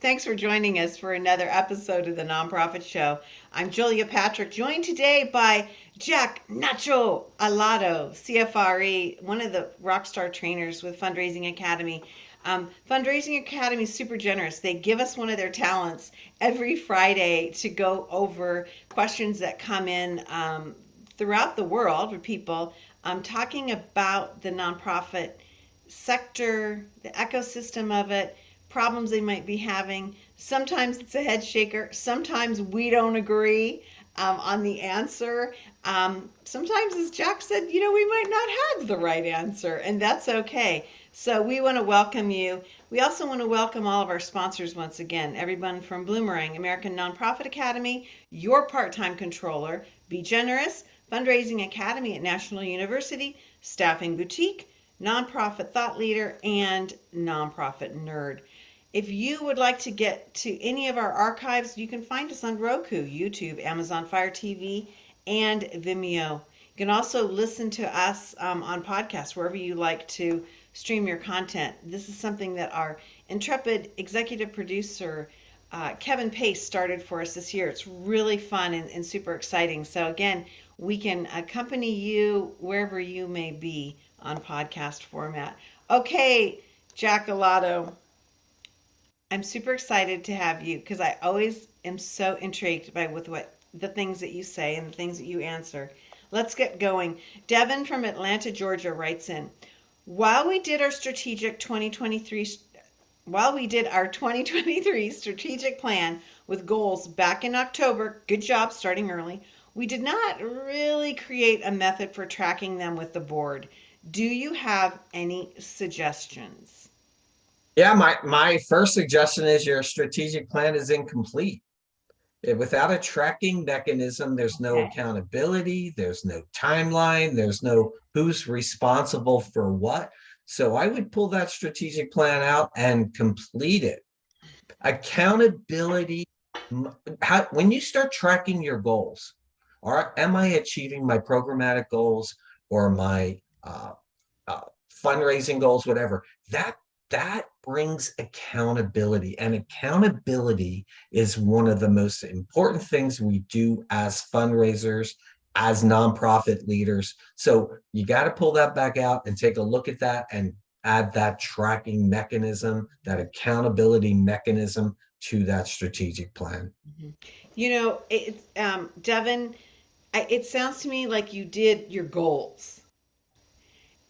Thanks for joining us for another episode of the Nonprofit Show. I'm Julia Patrick, joined today by Jack Nacho Alotto, CFRE, one of the rock star trainers with Fundraising Academy. Fundraising Academy is super generous. They give us one of their talents every Friday to go over questions that come in throughout the world with people talking about the nonprofit sector, the ecosystem of it, problems they might be having. Sometimes it's a head shaker. Sometimes we don't agree on the answer. Sometimes, as Jack said, we might not have the right answer, and that's okay. So we want to welcome you. We also want to welcome all of our sponsors once again. Everyone from Bloomerang, American Nonprofit Academy, Your Part-Time Controller, Be Generous, Fundraising Academy at National University, Staffing Boutique, Nonprofit Thought Leader, and Nonprofit Nerd. If you would like to get to any of our archives, you can find us on Roku, YouTube, Amazon Fire TV, and Vimeo. You can also listen to us on podcasts, wherever you like to stream your content. This is something that our intrepid executive producer, Kevin Pace, started for us this year. It's really fun and super exciting. So again, we can accompany you wherever you may be on podcast format. Okay, Jack Alotto, I'm super excited to have you because I always am so intrigued by with what the things that you say and the things that you answer. Let's get going. Devin from Atlanta, Georgia writes in, while we did our 2023 strategic plan with goals back in October, good job starting early, we did not really create a method for tracking them with the board. Do you have any suggestions? Yeah, my first suggestion is your strategic plan is incomplete. Without a tracking mechanism, there's no Okay. accountability, there's no timeline, there's no who's responsible for what. So I would pull that strategic plan out and complete it. Accountability, when you start tracking your goals, am I achieving my programmatic goals or my uh, fundraising goals, whatever, that brings accountability. And accountability is one of the most important things we do as fundraisers, as nonprofit leaders. So you got to pull that back out and take a look at that and add that tracking mechanism, that accountability mechanism to that strategic plan. Mhm. It's Devin. It sounds to me like you did your goals.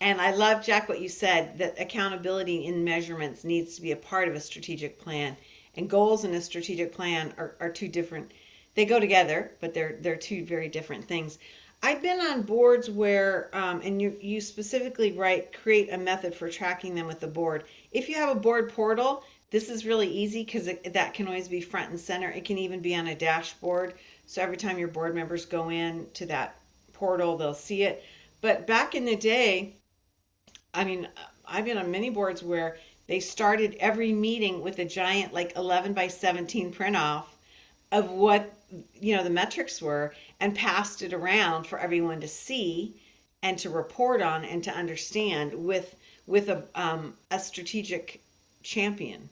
And I love, Jack, what you said, that accountability in measurements needs to be a part of a strategic plan. And goals in a strategic plan are two different, they go together, but they're two very different things. I've been on boards where, and you specifically write, create a method for tracking them with the board. If you have a board portal, this is really easy because that can always be front and center. It can even be on a dashboard. So every time your board members go in to that portal, they'll see it. But back in the day, I mean, I've been on many boards where they started every meeting with a giant, like 11 by 17 print off of what, the metrics were and passed it around for everyone to see and to report on and to understand with a strategic champion,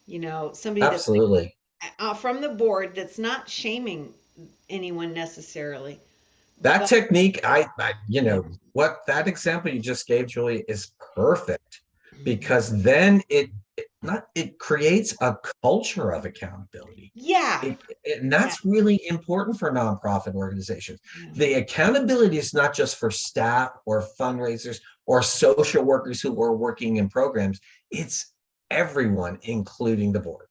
somebody that's Absolutely. from the board that's not shaming anyone necessarily. That But technique, yeah. what that example you just gave, Julie, is perfect Mhm. because then it creates a culture of accountability. Yeah. And Yeah. that's really important for nonprofit organizations. Yeah. The accountability is not just for staff or fundraisers or social workers who are working in programs. It's everyone, including the board.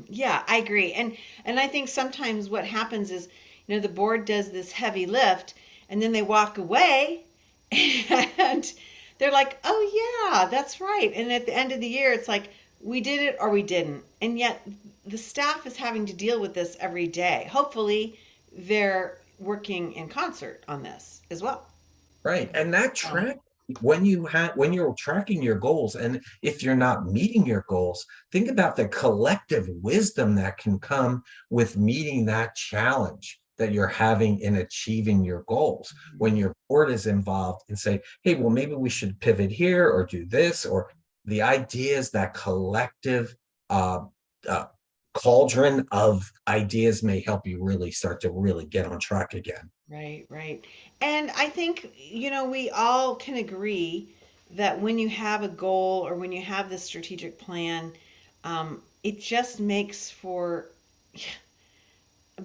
Yeah, I agree. And I think sometimes what happens is, the board does this heavy lift and then they walk away and they're like, "Oh yeah, that's right." And at the end of the year, it's like we did it or we didn't. And yet the staff is having to deal with this every day. Hopefully, they're working in concert on this as well. Right. And that Oh. track when you're tracking your goals, and if you're not meeting your goals, think about the collective wisdom that can come with meeting that challenge that you're having in achieving your goals. When your board is involved and say, hey, well, maybe we should pivot here or do this, or the idea is that collective uh, cauldron of ideas may help you really start to really get on track again. Right, right. And I think, we all can agree that when you have a goal or when you have this strategic plan, it just makes for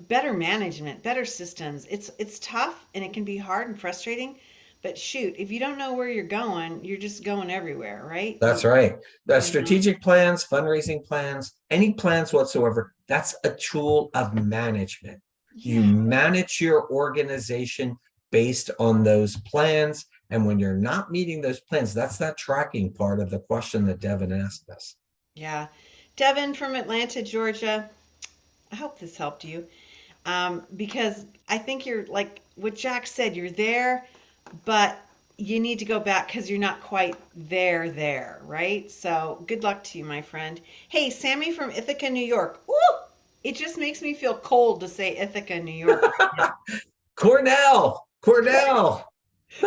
better management, better systems. It's tough and it can be hard and frustrating, but shoot, if you don't know where you're going, you're just going everywhere, right? That's right. The You know, strategic plans, fundraising plans, any plans whatsoever, that's a tool of management. You yeah, manage your organization based on those plans. And when you're not meeting those plans, that's that tracking part of the question that Devin asked us. yeah. Devin from Atlanta, Georgia. I hope this helped you. Because I think you're like what Jack said, you're there, but you need to go back because you're not quite there, right? So good luck to you, my friend. Hey, Sammy from Ithaca, New York. Ooh, it just makes me feel cold to say Ithaca, New York. Cornell, Cornell.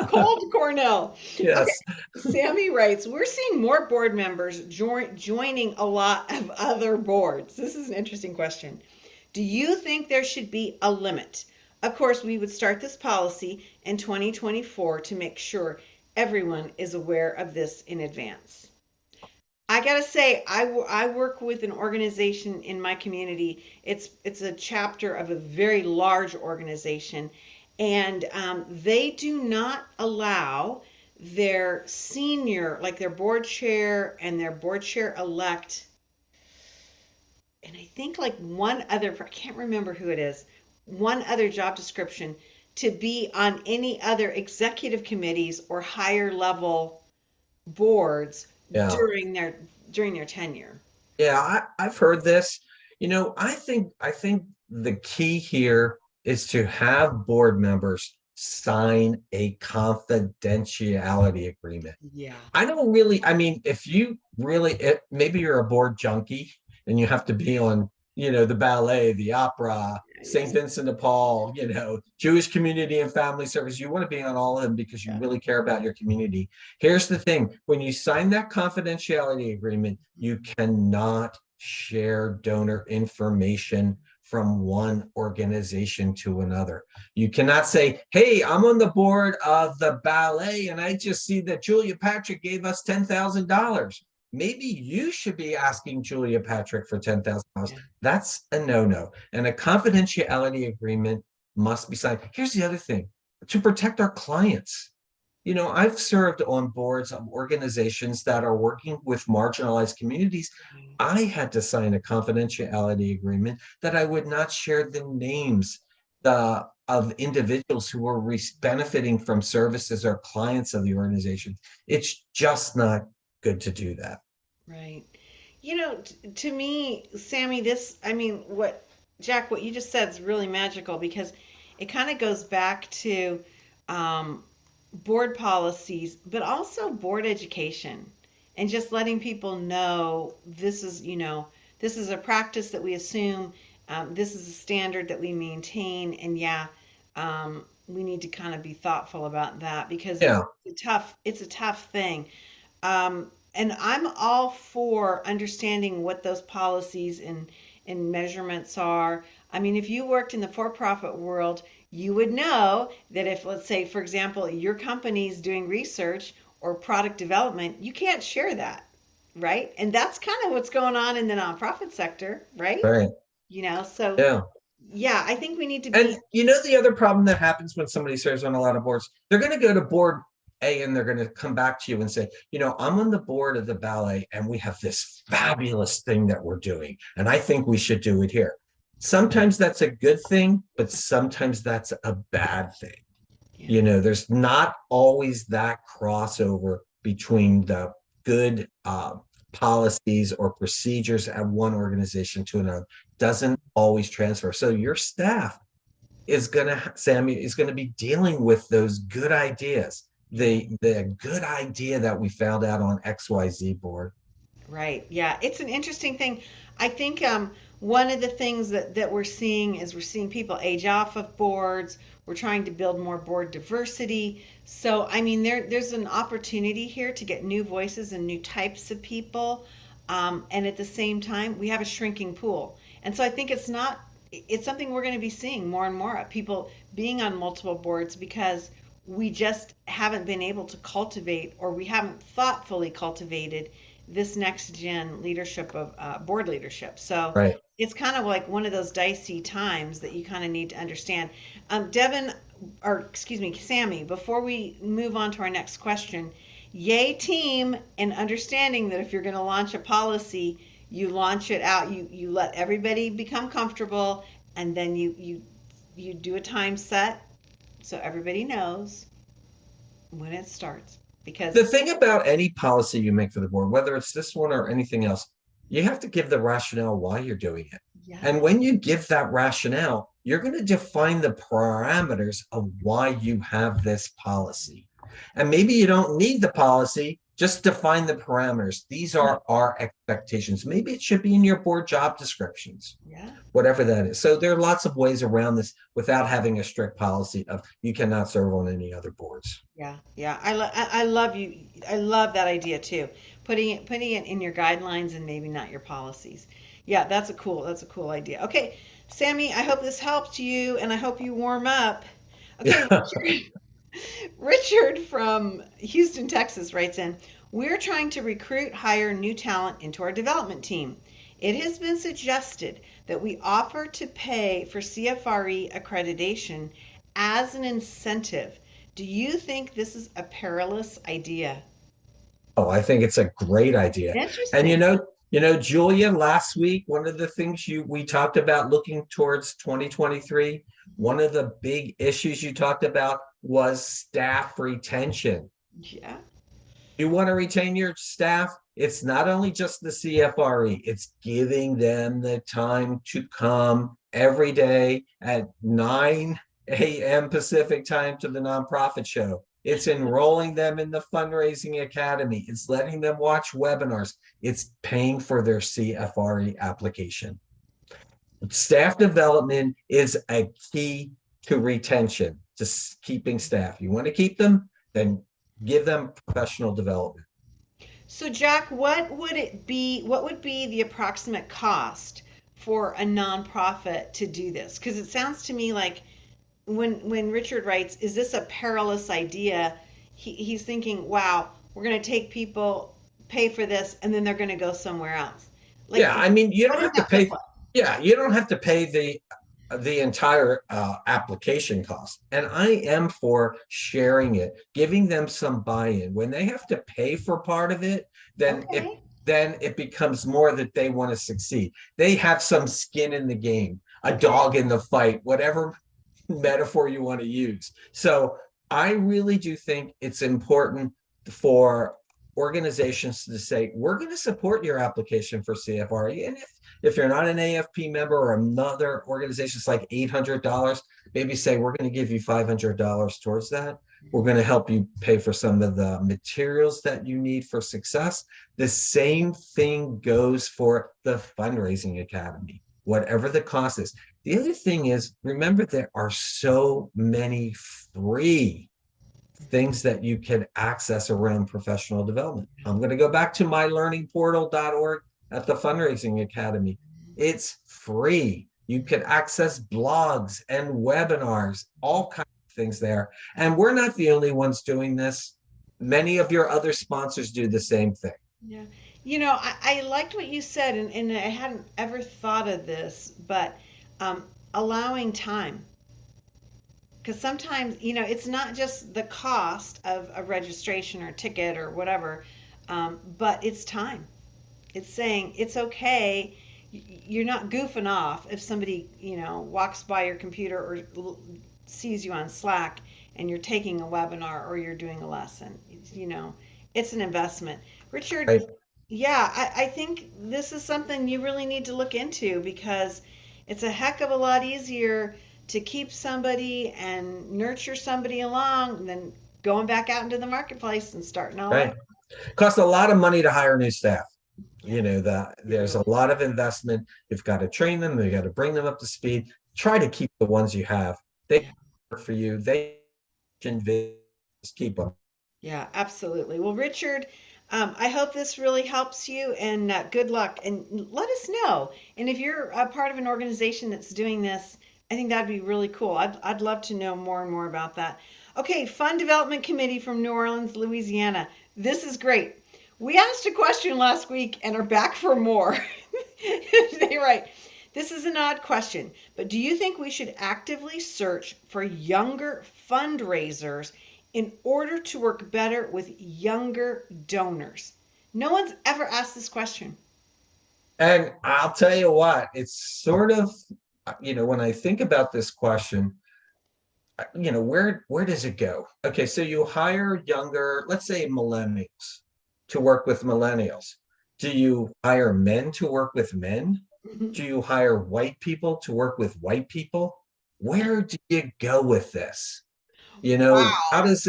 Cold Cornell. Okay. Yes. Sammy writes, we're seeing more board members joining a lot of other boards. This is an interesting question. Do you think there should be a limit? Of course, we would start this policy in 2024 to make sure everyone is aware of this in advance. I gotta say, I work with an organization in my community. It's a chapter of a very large organization, and they do not allow their senior, like their board chair and their board chair elect, and I think like one other, I can't remember who it is, one other job description to be on any other executive committees or higher level boards Yeah. during their during their tenure. Yeah, I've heard this. I think the key here is to have board members sign a confidentiality agreement. Yeah. I don't really, I mean, if you really, maybe you're a board junkie and you have to be on, the ballet, the opera, St. Yes. Vincent de Paul, Jewish Community and Family Service. You want to be on all of them because you Yeah. really care about your community. Here's the thing, when you sign that confidentiality agreement, you cannot share donor information from one organization to another. You cannot say, hey, I'm on the board of the ballet and I just see that Julia Patrick gave us $10,000. Maybe you should be asking Julia Patrick for $10,000. Yeah. That's a no-no. And a confidentiality agreement must be signed. Here's the other thing, to protect our clients. I've served on boards of organizations that are working with marginalized communities. I had to sign a confidentiality agreement that I would not share the names of individuals who were benefiting from services or clients of the organization. It's just not good to do that. Right. To me, Sammy, I mean, Jack, what you just said is really magical because it kind of goes back to um, board policies, but also board education and just letting people know this is a practice that we assume, this is a standard that we maintain, and yeah, we need to kind of be thoughtful about that because Yeah. it's a tough thing. And I'm all for understanding what those policies and measurements are. I mean, if you worked in the for-profit world, you would know that if, let's say, for example, your company's doing research or product development, you can't share that, right? And that's kind of what's going on in the nonprofit sector, right? Right. So Yeah. yeah, I think we need to And be, the other problem that happens when somebody serves on a lot of boards, they're going to go to board A and they're going to come back to you and say, I'm on the board of the ballet and we have this fabulous thing that we're doing. And I think we should do it here. Sometimes that's a good thing, but sometimes that's a bad thing. yeah, There's not always that crossover between the good policies or procedures at one organization to another. Doesn't always transfer. So your staff Sammy is gonna be dealing with those good ideas. yeah. The good idea that we found out on XYZ board. Right. Yeah. It's an interesting thing. I think one of the things that we're seeing is we're seeing people age off of boards. We're trying to build more board diversity. So, I mean, there's an opportunity here to get new voices and new types of people. And at the same time, we have a shrinking pool. And so I think it's something we're going to be seeing more and more of, people being on multiple boards, because we just haven't been able to cultivate, or we haven't thoughtfully cultivated this next gen leadership of board leadership. So Right. it's kind of like one of those dicey times that you kind of need to understand. Devin, or excuse me, Sammy, before we move on to our next question, yay team, and understanding that if you're going to launch a policy, you launch it out, you let everybody become comfortable, and then you do a time set so everybody knows when it starts, because The thing about any policy you make for the board, whether it's this one or anything else, you have to give the rationale why you're doing it. yeah, And when you give that rationale, you're going to define the parameters of why you have this policy. And maybe you don't need the policy, just define the parameters. These are our expectations. Maybe it should be in your board job descriptions, yeah, whatever that is. So there are lots of ways around this without having a strict policy of you cannot serve on any other boards. yeah, yeah. I love you. I love that idea too. Putting it in your guidelines and maybe not your policies. Yeah, that's a cool idea. Okay, Sammy, I hope this helped you, and I hope you warm up. Okay, Richard, Richard from Houston, Texas writes in, we're trying to recruit, hire new talent into our development team. It has been suggested that we offer to pay for CFRE accreditation as an incentive. Do you think this is a perilous idea? Oh, I think it's a great idea. And Interesting. Julia, last week, one of the things we talked about looking towards 2023, one of the big issues you talked about was staff retention. Yeah. You want to retain your staff, it's not only just the CFRE, it's giving them the time to come every day at 9 a.m. Pacific time to the nonprofit show. It's enrolling them in the Fundraising Academy. It's letting them watch webinars. It's paying for their CFRE application. Staff development is a key to retention, to keeping staff. You want to keep them, then give them professional development. So, Jack, what would it be? What would be the approximate cost for a nonprofit to do this? Because it sounds to me like when Richard writes, "Is this a perilous idea?" He's thinking, "Wow, we're going to take people, pay for this, and then they're going to go somewhere else." Like, Yeah, I mean, you what don't does have to that look pay. like? Yeah, you don't have to pay the entire application cost. And I am for sharing it, giving them some buy-in. When they have to pay for part of it, then it Okay. then it becomes more that they want to succeed. They have some skin in the game, a Okay. dog in the fight, whatever metaphor you want to use. So I really do think it's important for organizations to say, we're going to support your application for CFRE. And if you're not an AFP member or another organization, it's like $800, maybe say, we're going to give you $500 towards that. We're going to help you pay for some of the materials that you need for success. The same thing goes for the Fundraising Academy, whatever the cost is. The other thing is, remember, there are so many free things that you can access around professional development. I'm going to go back to mylearningportal.org at the Fundraising Academy. It's free. You can access blogs and webinars, all kinds of things there. And we're not the only ones doing this. Many of your other sponsors do the same thing. Yeah. I liked what you said, and I hadn't ever thought of this, but um, allowing time. Because sometimes, it's not just the cost of a registration or ticket or whatever, but it's time. It's saying it's okay. You're not goofing off if somebody, walks by your computer or sees you on Slack and you're taking a webinar or you're doing a lesson. It's an investment. Richard, Right? yeah, I think this is something you really need to look into, because it's a heck of a lot easier to keep somebody and nurture somebody along than going back out into the marketplace and starting all over. Right. Costs a lot of money to hire new staff. Yeah, it There's really. a lot of investment. You've got to train them, you got to bring them up to speed. Try to keep the ones you have. They Yeah. work for you. They just keep them. Yeah, absolutely. Well, Richard, I hope this really helps you, and good luck. And let us know. And if you're a part of an organization that's doing this, I think that'd be really cool. I'd love to know more and more about that. Okay, Fund Development Committee from New Orleans, Louisiana. This is great. We asked a question last week and are back for more. They write, this is an odd question, but do you think we should actively search for younger fundraisers in order to work better with younger donors? No one's ever asked this question. And I'll tell you what, it's sort of, when I think about this question, where does it go? Okay, so you hire younger, let's say millennials, to work with millennials. Do you hire men to work with men? Do you hire white people to work with white people? Where do you go with this? How Wow. does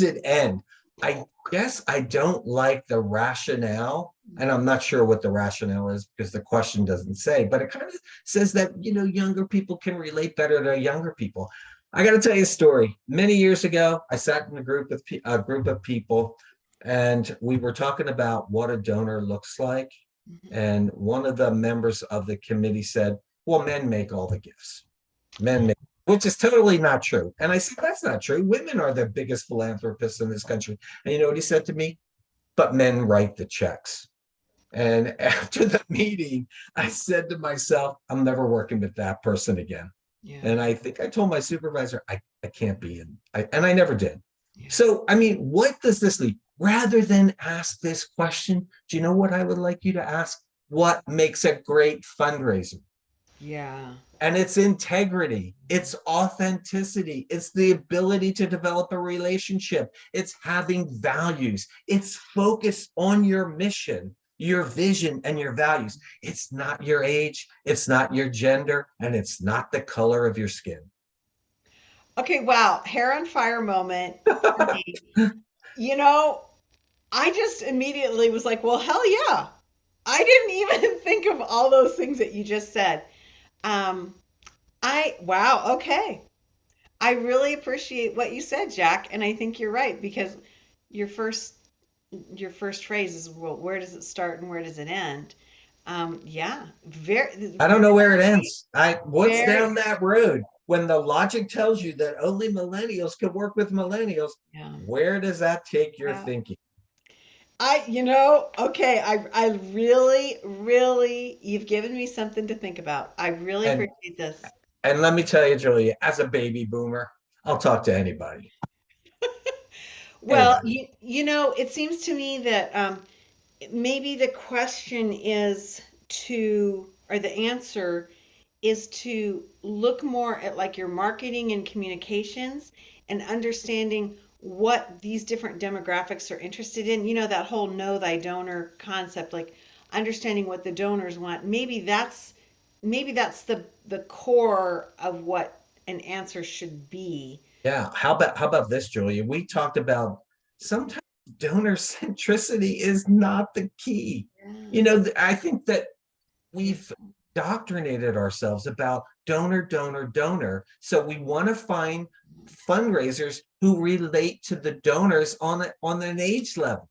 it end? I guess I don't like the rationale, and I'm not sure what the rationale is because the question doesn't say, but it kind of says that younger people can relate better to younger people. I got to tell you a story. Many years ago, I sat in a group of people, and we were talking about what a donor looks like. And one of the members of the committee said, "Well, men make all the gifts. Men make," which is totally not true. And I said, "That's not true. Women are the biggest philanthropists in this country." And you know what he said to me? "But men write the checks." And after the meeting, I said to myself, I'm never working with that person again. Yeah, And I think I told my supervisor, I can't be in. And I never did. yeah, So, I mean, what does this lead? Rather than ask this question, do you know what I would like you to ask? What makes a great fundraiser? yeah. And it's integrity, it's authenticity, it's the ability to develop a relationship, it's having values, it's focus on your mission, your vision, and your values. It's not your age, it's not your gender, and it's not the color of your skin. Okay, wow. Hair on fire moment for me. You know, I just immediately was like, well, hell yeah. I didn't even think of all those things that you just said. Um, wow, okay. I really appreciate what you said, Jack, and I think you're right because your first your first phrase is, well, where does it start and where does it end? Yeah, I don't know where it ends. What's very, down that road when the logic tells you that only millennials can work with millennials? yeah. Where does that take your Yeah. thinking? Okay, I really, really, you've given me something to think about. I really And appreciate this. and let me tell you, Julia, as a baby boomer, I'll talk to anybody. Well, Anybody. it seems to me that maybe the question is or the answer is to look more at like your marketing and communications and understanding what these different demographics are interested in. That whole know thy donor concept, like understanding what the donors want. Maybe that's the core of what an answer should be. Yeah. How about this, Julia? We talked about sometimes donor centricity is not the key. Yeah. I think that Yeah. we've doctrinated ourselves about donor, donor, donor. So we want to find fundraisers who relate to the donors on an age level.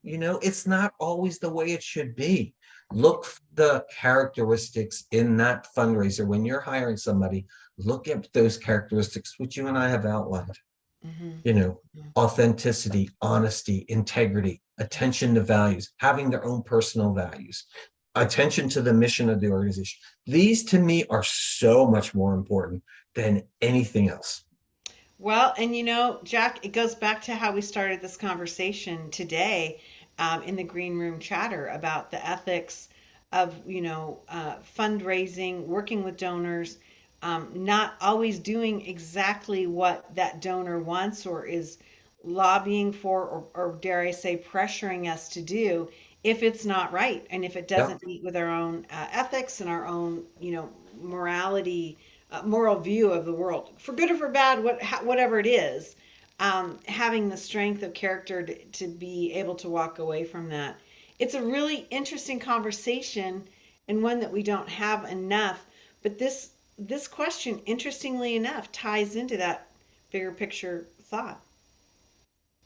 It's not always the way it should be. Look for the characteristics in that fundraiser when you're hiring somebody. Look at those characteristics, which you and I have outlined. Hmm. You know, authenticity, honesty, integrity, attention to values, having their own personal values, attention to the mission of the organization. These to me are so much more important than anything else. Well, and Jack, it goes back to how we started this conversation today in the green room chatter about the ethics of, fundraising, working with donors, not always doing exactly what that donor wants or is lobbying for, or dare I say, pressuring us to do if it's not right and if it Yep. doesn't meet with our own ethics and our own, morality, moral view of the world, for good or for bad, whatever it is. Having the strength of character to be able to walk away from that. It's a really interesting conversation and one that we don't have enough. But this question, interestingly enough, ties into that bigger picture thought.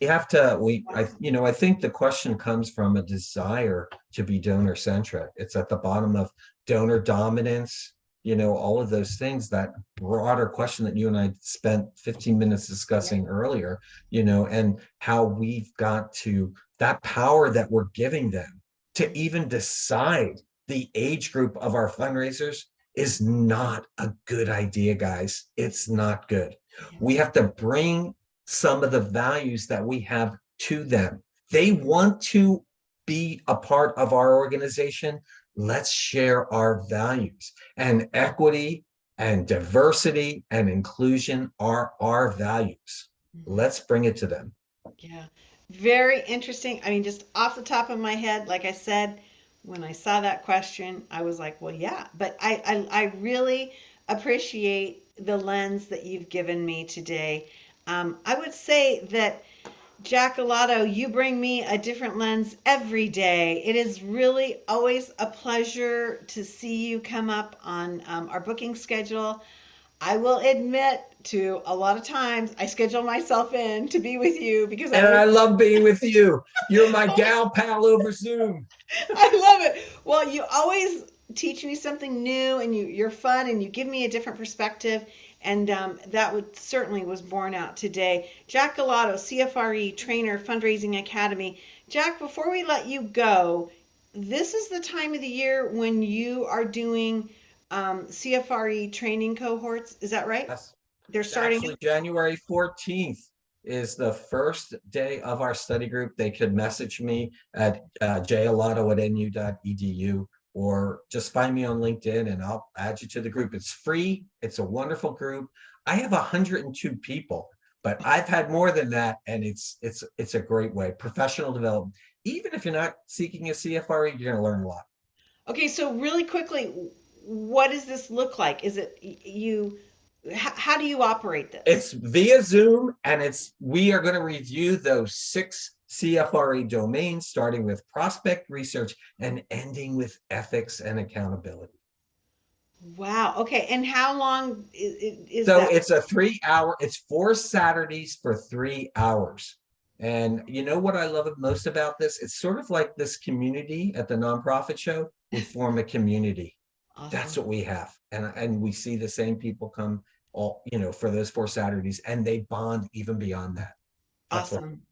You have to, I think the question comes from a desire to be donor centric. It's at the bottom of donor dominance, all of those things, that broader question that you and I spent 15 minutes Yeah. discussing earlier, and how we've got to that power that we're giving them to even decide the age group of our fundraisers is not a good idea, guys. It's not good. Yeah. We have to bring some of the values that we have to them. They want to be a part of our organization. Let's share our values. And equity and diversity and inclusion are our values. Mhm. Let's bring it to them. Yeah. Very interesting. I mean, just off the top of my head, like I said, when I saw that question, I was like, well, yeah. But I really appreciate the lens that you've given me today. I would say that Jack Alotto, you bring me a different lens every day. It is really always a pleasure to see you come up on our booking schedule. I will admit to a lot of times I schedule myself in to be with you because And I'm I with love being with you. You're my gal pal over Zoom. I love it. Well, you always teach me something new, and you're fun, and you give me a different perspective, and that would certainly was borne out today. Jack Alotto, CFRE trainer, Fundraising Academy. Jack, before we let you go, this is the time of the year when you are doing CFRE training cohorts. Is that right? That's They're starting. actually January 14th is the first day of our study group. They could message me at jalotto@nu.edu or just find me on LinkedIn and I'll add you to the group. It's free. It's a wonderful group. I have 102 people, but I've had more than that, and it's a great way. Professional development. Even if you're not seeking a CFRE, you're going to learn a lot. Okay, so really quickly, what does this look like? Is it you? How do you operate this? It's via Zoom, and we are going to review those 6 CFRE domains, starting with prospect research and ending with ethics and accountability. Wow. Okay. And how long is So that? it's a 3 hour, it's 4 Saturdays for 3 hours. And you know what I love most about this? It's sort of like this community at the nonprofit show. We form a community. That's Awesome. what we have. And we see the same people come all, for those 4 Saturdays, and they bond even beyond that. That's what. Awesome.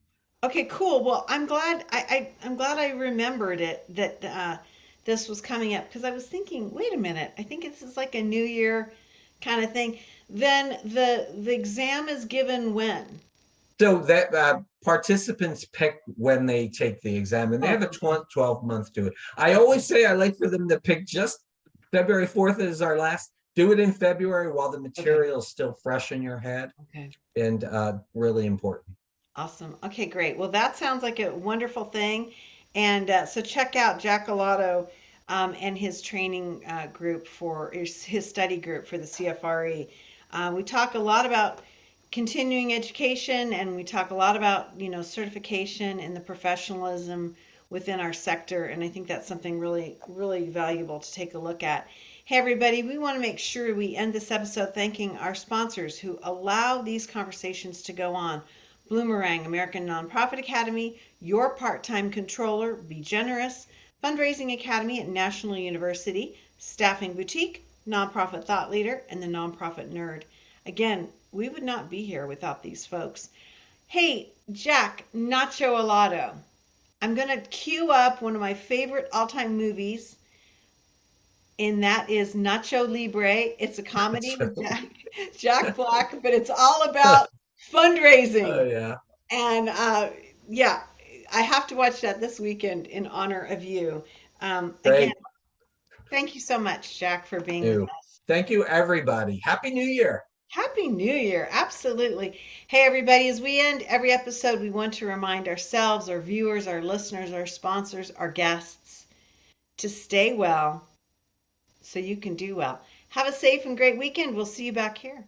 Okay, cool. Well, I'm glad I remembered it that this was coming up because I was thinking, wait a minute, I think this is like a New Year kind of thing. Then the exam is given when? So that participants pick when they take the exam, and they Oh, have a okay. 12 month to it. I Okay. always say I like for them to pick just February 4th is our last. Do it in February while the Okay. material is still fresh in your head, Okay. and really important. Awesome. Okay, great. Well, that sounds like a wonderful thing. And so check out Jack Alotto and his training group for his study group for the CFRE. We talk a lot about continuing education, and we talk a lot about certification and the professionalism within our sector. And I think that's something really really valuable to take a look at. Hey everybody, we want to make sure we end this episode thanking our sponsors who allow these conversations to go on. Bloomerang, American Nonprofit Academy, Your Part-Time Controller, Be Generous, Fundraising Academy at National University, Staffing Boutique, Nonprofit Thought Leader, and the Nonprofit Nerd. Again, we would not be here without these folks. Hey, Jack Nacho Alotto, I'm going to cue up one of my favorite all-time movies, and that is Nacho Libre. It's a comedy with Jack Black, but it's all about Oh fundraising. yeah, And yeah, I have to watch that this weekend in honor of you. Again, great. thank you so much, Jack, for being with You. us. Thank you, everybody. Happy New Year. Happy New Year. Absolutely. Hey, everybody, as we end every episode, we want to remind ourselves, our viewers, our listeners, our sponsors, our guests to stay well so you can do well. Have a safe and great weekend. We'll see you back here.